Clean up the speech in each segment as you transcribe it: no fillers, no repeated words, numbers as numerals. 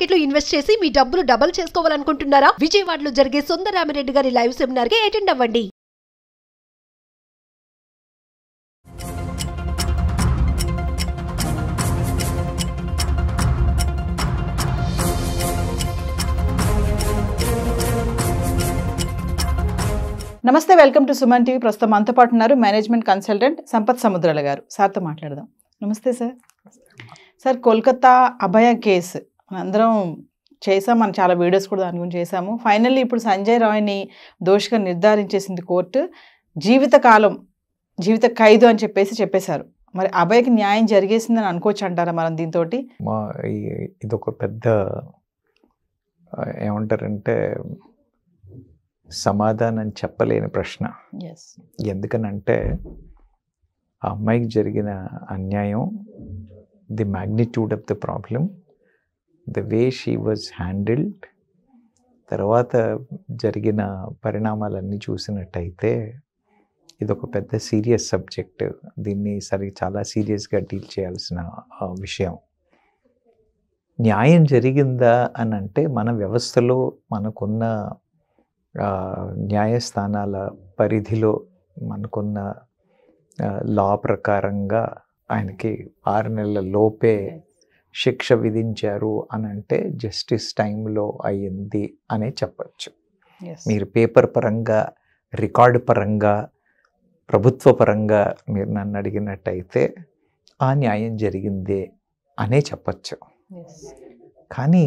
Market లో invest చేసి మీ డబ్బులు డబుల్ చేసుకోవాలనుకుంటున్నారా? విజయవాడలో జరిగే సుందరరామిరెడ్డి గారి లైవ్ సెమినార్ కి అటెండ్ అవ్వండి. నమస్తే, వెల్కమ్ టు సుమన్ టీవీ. ప్రస్తుతం మనతో పాటు ఉన్నారు మేనేజ్మెంట్ కన్సల్టెంట్ సంపత్ సముద్రాల గారు. సార్తో మాట్లాడదాం. నమస్తే సార్. సార్, కోల్కతా అభయ కేసు మనందరం చేసాం, మనం చాలా వీడియోస్ కూడా దాని గురించి చేసాము. ఫైనల్లీ ఇప్పుడు సంజయ్ రాయ్ని దోషిగా నిర్ధారించేసింది కోర్టు. జీవిత ఖైదు అని చెప్పేశారు. మరి అభయకి న్యాయం జరిగేసిందని అనుకోవచ్చు అంటారా మనం దీంతో? ఇదొక పెద్ద ఏమంటారంటే సమాధానం చెప్పలేని ప్రశ్న. ఎందుకనంటే ఆ అమ్మాయికి జరిగిన అన్యాయం, the magnitude of the problem, the way she was handled, తర్వాత జరిగిన పరిణామాలన్నీ చూసినట్టయితే ఇదొక పెద్ద సీరియస్ సబ్జెక్ట్. దీన్ని చాలా సీరియస్గా డీల్ చేయాల్సిన విషయం. న్యాయం జరిగిందా అని అంటే మన వ్యవస్థలో మనకున్న న్యాయస్థానాల పరిధిలో మనకున్న లా ప్రకారంగా ఆయనకి 6 నెలల లోపే శిక్ష విధించారు అని అంటే జస్టిస్ టైంలో అయ్యింది అనే చెప్పచ్చు. మీరు పేపర్ పరంగా, రికార్డు పరంగా, ప్రభుత్వ పరంగా మీరు నన్ను అడిగినట్టయితే ఆ న్యాయం జరిగిందే అనే చెప్పచ్చు. కానీ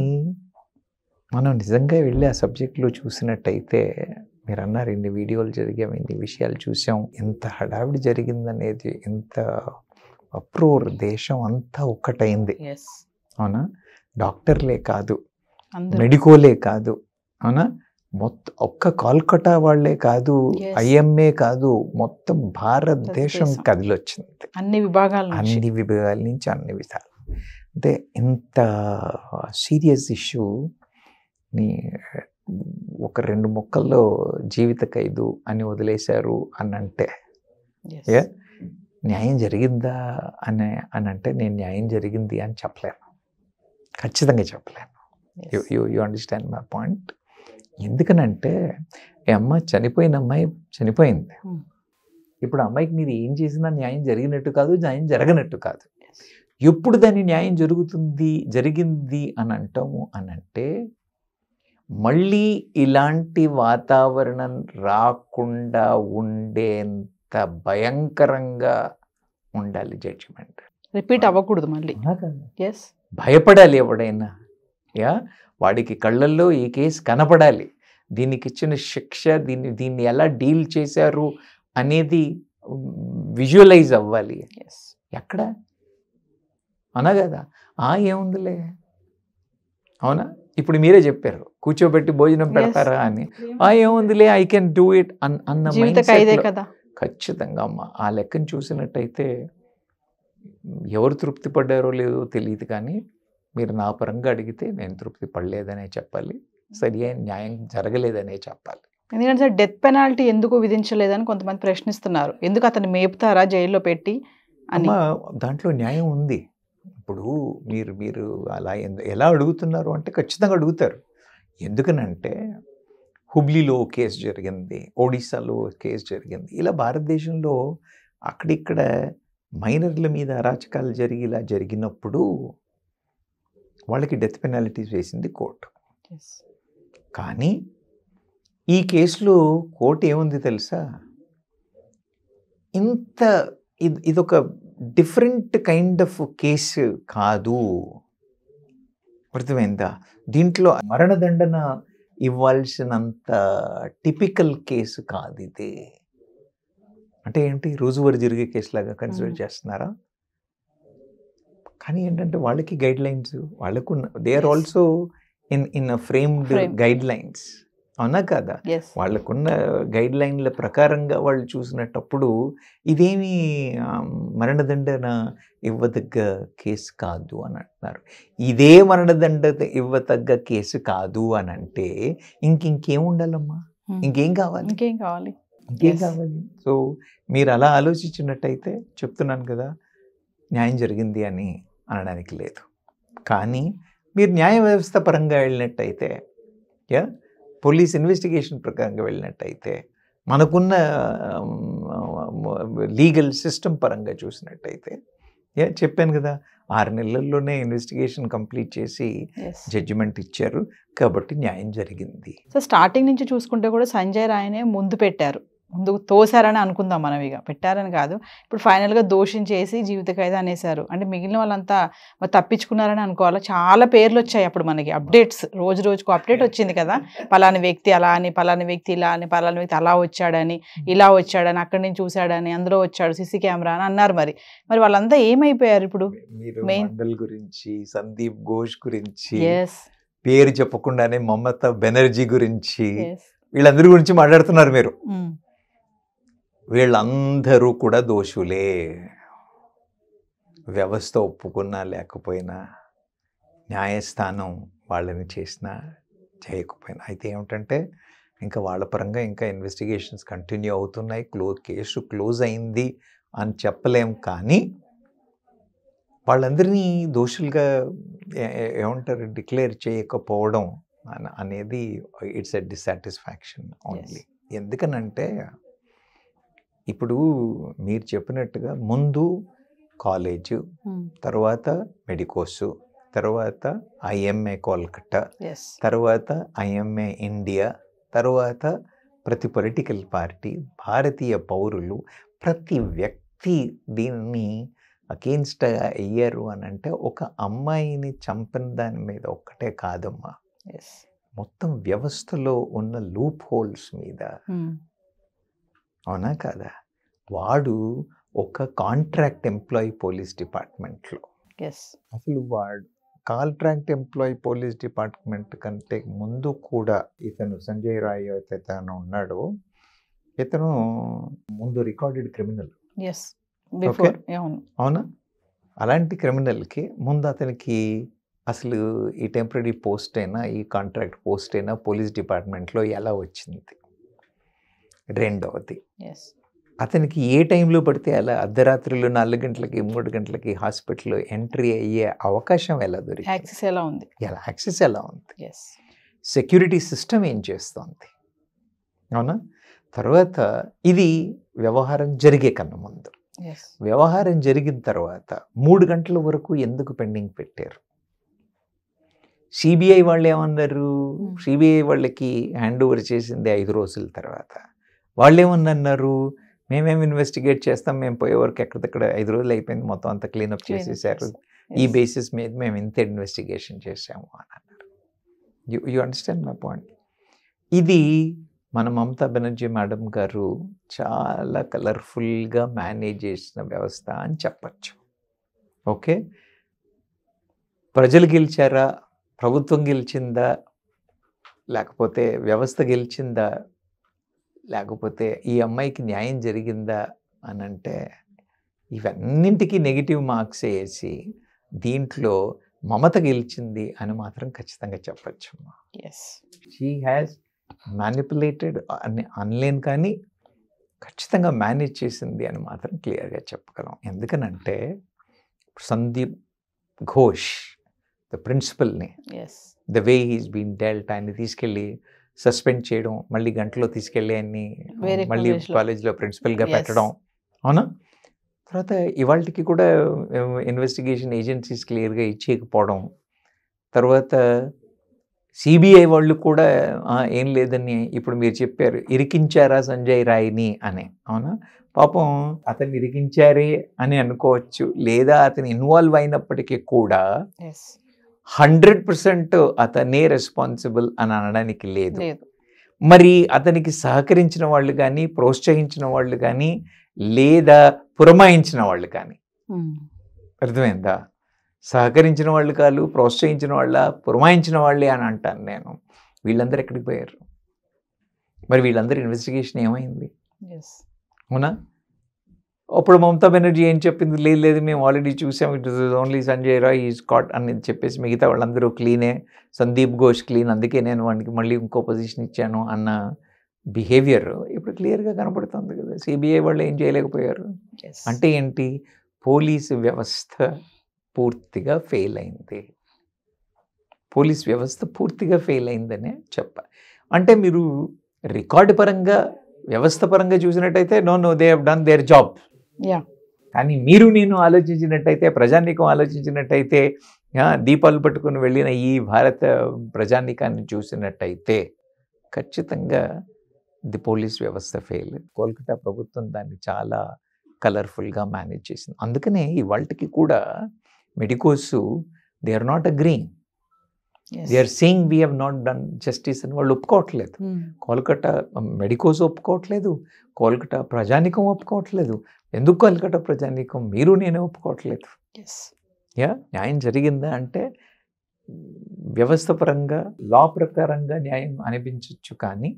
మనం నిజంగా వెళ్ళి ఆ సబ్జెక్టులో చూసినట్టయితే, మీరు అన్నారు ఇన్ని వీడియోలు జరిగాం, ఇన్ని విషయాలు చూసాం, ఎంత హడావిడి జరిగిందనేది, ఎంత అప్రూవర్, దేశం అంతా ఒక్కటైంది. అవునా? డాక్టర్లే కాదు, మెడికోలే కాదు, అవునా, మొత్తం ఒక్క కోల్కతా వాళ్లే కాదు, ఐఎంఏ కాదు, మొత్తం భారతదేశం కదిలొచ్చింది. అన్ని విభాగాల నుంచి అన్ని విధాలు. అంటే ఇంత సీరియస్ ఇష్యూ ని ఒక 2 ముక్కల్లో జీవిత ఖైదు అని వదిలేశారు అనంటే న్యాయం జరిగిందా అని అంటే నేను న్యాయం జరిగింది అని చెప్పలేను, ఖచ్చితంగా చెప్పలేను. You understand my point? ఎందుకనంటే ఈ అమ్మాయి చనిపోయిన అమ్మాయి చనిపోయింది. ఇప్పుడు అమ్మాయికి మీరు ఏం చేసినా న్యాయం జరిగినట్టు కాదు, న్యాయం జరగనట్టు కాదు. ఎప్పుడు దాని న్యాయం జరిగింది అని అంటాము అనంటే, మళ్ళీ ఇలాంటి వాతావరణం రాకుండా ఉండేంత భయంకరంగా ఉండాలి జడ్జిమెంట్. రిపీట్ అవ్వకూడదు మళ్ళీ. భయపడాలి ఎవడైనా. వాడికి కళ్ళల్లో ఈ కేసు కనపడాలి, దీనికి ఇచ్చిన శిక్ష, దీన్ని ఎలా డీల్ చేశారు అనేది విజువలైజ్ అవ్వాలి. ఎక్కడ అవునా కదా? ఏముందిలే, అవునా, ఇప్పుడు మీరే చెప్పారు కూర్చోబెట్టి భోజనం పెడతారా అని. ఏముందిలే, ఐ కెన్ డూ ఇట్ అన్న మైండ్. ఖచ్చితంగా అమ్మ, ఆ లెక్కను చూసినట్టయితే ఎవరు తృప్తి పడ్డారో లేదో తెలియదు, కానీ మీరు నా పరంగా అడిగితే నేను తృప్తి పడలేదనే చెప్పాలి, సరి అయిన న్యాయం జరగలేదనే చెప్పాలి. ఎందుకంటే డెత్ పెనాల్టీ ఎందుకు విధించలేదని కొంతమంది ప్రశ్నిస్తున్నారు. ఎందుకు అతన్ని మేపుతారా జైల్లో పెట్టి అని? దాంట్లో న్యాయం ఉంది. ఇప్పుడు మీరు అలా ఎలా అడుగుతున్నారు అంటే ఖచ్చితంగా అడుగుతారు. ఎందుకనంటే హుబ్లీలో కేసు జరిగింది, ఒడిశాలో కేసు జరిగింది. ఇలా భారతదేశంలో అక్కడిక్కడ మైనర్ల మీద అరాచకాలు ఇలా జరిగినప్పుడు వాళ్ళకి డెత్ పెనాల్టీస్ వేసింది కోర్టు. కానీ ఈ కేసులో కోర్టు ఏముంది తెలుసా? ఇదొక డిఫరెంట్ కైండ్ ఆఫ్ కేసు కాదు, అర్థమైందా? దీంట్లో మరణదండన ఇవ్వాల్సినంత టిపికల్ కేసు కాదు ఇది. అంటే ఏంటి, రోజువారీ జరిగే కేసులాగా కన్సిడర్ చేస్తున్నారా? కానీ ఏంటంటే వాళ్ళకి గైడ్ లైన్స్, వాళ్ళకు they are also in framed guidelines, అవునా కదా? వాళ్ళకున్న గైడ్ లైన్ల ప్రకారంగా వాళ్ళు చూసినప్పుడు ఇదేమి మరణదండన ఇవ్వదగ్గ కేసు కాదు అని అంటున్నారు. ఇదే మరణదండ ఇవ్వదగ్గ కేసు కాదు అని అంటే ఇంకేం ఉండాలమ్మా? ఇంకేం కావాలి? సో మీరు అలా ఆలోచించినట్టయితే చెప్తున్నాను కదా, న్యాయం జరిగింది అని అనడానికి లేదు. కానీ మీరు న్యాయ వ్యవస్థ పరంగా వెళ్ళినట్టయితే, పోలీస్ ఇన్వెస్టిగేషన్ ప్రకారంగా వెళ్ళినట్టయితే, మనకున్న లీగల్ సిస్టమ్ పరంగా చూసినట్టయితే, చెప్పాను కదా, 6 నెలల్లోనే ఇన్వెస్టిగేషన్ కంప్లీట్ చేసి జడ్జిమెంట్ ఇచ్చారు, కాబట్టి న్యాయం జరిగింది. సో స్టార్టింగ్ నుంచి చూసుకుంటే కూడా సంజయ్ రాయ్నే ముందు పెట్టారు, ముందు తోసారని అనుకుందాం మనం. ఇక పెట్టారని కాదు, ఇప్పుడు ఫైనల్గా దోషించేసి జీవిత ఖైదు అనేసారు. అంటే మిగిలిన వాళ్ళంతా తప్పించుకున్నారని అనుకోవాలా. చాలా పేర్లు వచ్చాయి అప్పుడు మనకి, అప్డేట్స్, రోజు రోజుకు అప్డేట్ వచ్చింది కదా, పలాని వ్యక్తి అలా అని, పలాని వ్యక్తి ఇలా అని, పలాని వ్యక్తి అలా వచ్చాడని, ఇలా వచ్చాడని, అక్కడి నుంచి చూశాడని, అందులో వచ్చాడు సీసీ కెమెరా అని అన్నారు. మరి వాళ్ళంతా ఏమైపోయారు ఇప్పుడు? మండల్ గురించి, సందీప్ ఘోష్ గురించి, పేరు చెప్పకుండానే మమతా బెనర్జీ గురించి, వీళ్ళందరి గురించి మాట్లాడుతున్నారు మీరు. వీళ్ళందరూ కూడా దోషులే, వ్యవస్థ ఒప్పుకున్నా లేకపోయినా, న్యాయస్థానం వాళ్ళని చేసినా చేయకపోయినా. అయితే ఏమిటంటే ఇంకా వాళ్ళ పరంగా ఇంకా ఇన్వెస్టిగేషన్స్ కంటిన్యూ అవుతున్నాయి, కేసు క్లోజ్ అయింది అని చెప్పలేం. కానీ వాళ్ళందరినీ దోషులుగా ఏమంటారు డిక్లేర్ చేయకపోవడం అనేది ఇట్స్ ఎ డిస్సాటిస్ఫాక్షన్ ఓన్లీ. ఎందుకనంటే ఇప్పుడు మీరు చెప్పినట్టుగా ముందు కాలేజు, తర్వాత మెడికోసు, తర్వాత ఐఎంఏ కోల్కట్టా, తర్వాత ఐఎంఏ ఇండియా, తర్వాత ప్రతి పొలిటికల్ పార్టీ, భారతీయ పౌరులు, ప్రతి వ్యక్తి దీన్ని అగేన్స్ట్ అయ్యారు అని అంటే ఒక అమ్మాయిని చంపిన దాని మీద ఒక్కటే కాదమ్మా, మొత్తం వ్యవస్థలో ఉన్న లూప్ హోల్స్ మీద. అవునా కాదా? వాడు ఒక కాంట్రాక్ట్ ఎంప్లాయీ పోలీస్ డిపార్ట్మెంట్లో, అసలు వాడు కాంట్రాక్ట్ ఎంప్లాయీ పోలీస్ డిపార్ట్మెంట్ కంటే ముందు కూడా ఇతను సంజయ్ రాయ్ అయితే తను ఉన్నాడు, ఇతను ముందు రికార్డెడ్ క్రిమినల్. అవునా? అలాంటి క్రిమినల్కి ముందు అతనికి అసలు ఈ టెంపరీ పోస్ట్ అయినా, ఈ కాంట్రాక్ట్ పోస్ట్ అయినా పోలీస్ డిపార్ట్మెంట్లో ఎలా వచ్చింది? రెండవది, అతనికి ఏ టైంలో పడితే అలా అర్ధరాత్రులు 4 గంటలకి 3 గంటలకి హాస్పిటల్లో ఎంట్రీ అయ్యే అవకాశం ఎలా దొరికింది? యాక్సెస్ ఎలా ఉంది? సెక్యూరిటీ సిస్టమ్ ఏం చేస్తుంది? అవునా? తర్వాత ఇది వ్యవహారం జరిగే కన్నా ముందు, వ్యవహారం జరిగిన తర్వాత 3 గంటల వరకు ఎందుకు పెండింగ్ పెట్టారు? సిబిఐ వాళ్ళు ఏమన్నారు? సిబిఐ వాళ్ళకి హ్యాండ్ ఓవర్ చేసింది 5 రోజుల తర్వాత. వాళ్ళు ఏమన్నారు? మేమేమి ఇన్వెస్టిగేట్ చేస్తాం, మేము పోయే వరకు ఎక్కడికక్కడ 5 రోజులు అయిపోయింది, మొత్తం అంతా క్లీనప్ చేసేసారు, ఈ బేసిస్ మీద మేము ఇంత ఇన్వెస్టిగేషన్ చేసాము అని అన్నారు. You understand my point? ఇది మన మమతా బెనర్జీ మేడం గారు చాలా కలర్ఫుల్గా మేనేజ్ చేసిన వ్యవస్థ అని చెప్పచ్చు. ఓకే, ప్రజలు గెలిచారా, ప్రభుత్వం గెలిచిందా, లేకపోతే వ్యవస్థ గెలిచిందా, లేకపోతే ఈ అమ్మాయికి న్యాయం జరిగిందా అని అంటే ఇవన్నింటికి నెగిటివ్ మార్క్స్ వేసి దీంట్లో మమత గెలిచింది అని మాత్రం ఖచ్చితంగా చెప్పచ్చు. షీ హ్యాస్ మ్యానిపులేటెడ్ అని అనలేను, కానీ ఖచ్చితంగా మేనేజ్ చేసింది అని మాత్రం క్లియర్గా చెప్పగలం. ఎందుకనంటే సందీప్ ఘోష్ ద ప్రిన్సిపల్ని, the way he's been dealt, ఆయన్ని తీసుకెళ్ళి సస్పెండ్ చేయడం, మళ్ళీ గంటలో తీసుకెళ్ళి ఆయన్ని మళ్ళీ కాలేజ్లో ప్రిన్సిపల్గా పెట్టడం, అవునా? తర్వాత ఇవాళకి కూడా ఇన్వెస్టిగేషన్ ఏజెన్సీస్ క్లియర్గా ఇచ్చేయకపోవడం, తర్వాత సిబిఐ వాళ్ళు కూడా ఏం లేదని ఇప్పుడు మీరు చెప్పారు, ఇరికించారా సంజయ్ రాయ్ని అని. అవునా? పాపం అతన్ని ఇరికించారే అని అనుకోవచ్చు, లేదా అతను ఇన్వాల్వ్ అయినప్పటికీ కూడా 100% అతనే రెస్పాన్సిబుల్ అని అనడానికి లేదు. మరి అతనికి సహకరించిన వాళ్ళు కానీ, ప్రోత్సహించిన వాళ్ళు కానీ, లేదా పురమాయించిన వాళ్ళు కానీ, అర్థమైందా? సహకరించిన వాళ్ళు కాదు, ప్రోత్సహించిన వాళ్ళ, పురమాయించిన వాళ్ళే అని అంటాను నేను. వీళ్ళందరూ ఎక్కడికి పోయారు? మరి వీళ్ళందరూ ఇన్వెస్టిగేషన్ ఏమైంది? అవునా? అప్పుడు మమతా బెనర్జీ ఏం చెప్పింది? లేదు మేము ఆల్రెడీ చూసాం, it is only Sanjay Roy is caught అని చెప్పేసి మిగతా వాళ్ళందరూ క్లీనే, సందీప్ ఘోష్ క్లీన్, అందుకే నేను వాడికి మళ్ళీ ఇంకో పొజిషన్ ఇచ్చాను అన్న బిహేవియర్ ఇప్పుడు క్లియర్గా కనపడుతుంది కదా. సిబిఐ వాళ్ళు ఏం చేయలేకపోయారు అంటే ఏంటి? పోలీసు వ్యవస్థ పూర్తిగా ఫెయిల్ అయింది. పోలీస్ వ్యవస్థ పూర్తిగా ఫెయిల్ అయిందనే చెప్పాలి. అంటే మీరు రికార్డు పరంగా వ్యవస్థ పరంగా చూసినట్టయితే no they have done their job. Yeah, కానీ మీరు నేను ఆలోచించినట్టయితే, ప్రజానీకం ఆలోచించినట్టయితే, దీపాలు పట్టుకుని వెళ్ళిన ఈ భారత ప్రజానీకాన్ని చూసినట్టయితే ఖచ్చితంగా ది పోలీస్ వ్యవస్థ ఫెయిల్. కోల్కతా ప్రభుత్వం దాన్ని చాలా కలర్ఫుల్గా మేనేజ్ చేసింది. అందుకనే ఇవాళకి కూడా medicos they are not agreeing, they are saying we have not done justice అని వాళ్ళు ఒప్పుకోవట్లేదు. కోల్కతా మెడికోస్ ఒప్పుకోవట్లేదు, కోల్కతా ప్రజానీకం ఒప్పుకోవట్లేదు. ఎందుకు కోల్కతా ప్రజానీకం, మీరు నేనే ఒప్పుకోవట్లేదు. న్యాయం జరిగిందా అంటే వ్యవస్థ పరంగా లా ప్రకారంగా న్యాయం అనిపించవచ్చు, కానీ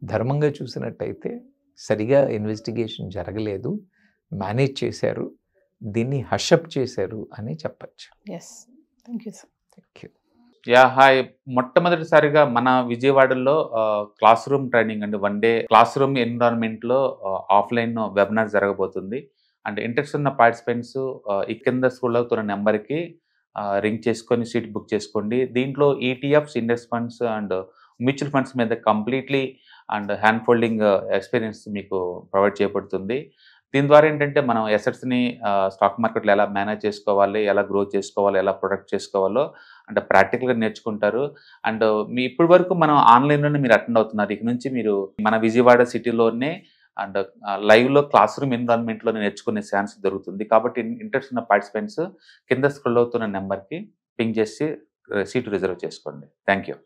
ధర్మంగా చూసినట్టయితే సరిగా ఇన్వెస్టిగేషన్ జరగలేదు, మేనేజ్ చేశారు, దీన్ని హషప్ చేశారు అని చెప్పచ్చు. Thank you sir. Thank you. Hi. మొట్టమొదటిసారిగా మన విజయవాడలో క్లాస్ రూమ్ ట్రైనింగ్ అండి, 1 డే క్లాస్ రూమ్ ఎన్విరాన్మెంట్లో ఆఫ్లైన్ వెబినార్ జరగబోతుంది. అండ్ ఇంట్రెస్ట్ ఉన్న పార్టిసిపెంట్స్ ఈ కింద స్కూల్ అవుతున్న నెంబర్కి రింగ్ చేసుకొని సీట్ బుక్ చేసుకోండి. దీంట్లో ETFs, index funds and mutual funds మీద completely and hand holding experience మీకు ప్రొవైడ్ చేయబడుతుంది. దీని ద్వారా ఏంటంటే మనం ఎసెట్స్ని స్టాక్ మార్కెట్లో ఎలా మేనేజ్ చేసుకోవాలి, ఎలా గ్రో చేసుకోవాలి, ఎలా ప్రొడక్ట్ చేసుకోవాలో అంటే ప్రాక్టికల్గా నేర్చుకుంటారు. అండ్ మీ ఇప్పటి వరకు మనం ఆన్లైన్లోనే మీరు అటెండ్ అవుతున్నారు. ఇక నుంచి మీరు మన విజయవాడ సిటీలోనే అండ్ లైవ్లో క్లాస్ రూమ్ ఎన్విరాన్మెంట్లో నేర్చుకునే ఛాన్స్ దొరుకుతుంది. కాబట్టి ఇంట్రెస్ట్ ఉన్న పార్టిసిపెంట్స్ కింద స్క్రోల్ అవుతున్న నెంబర్కి పింగ్ చేసి సీటు రిజర్వ్ చేసుకోండి. Thank you.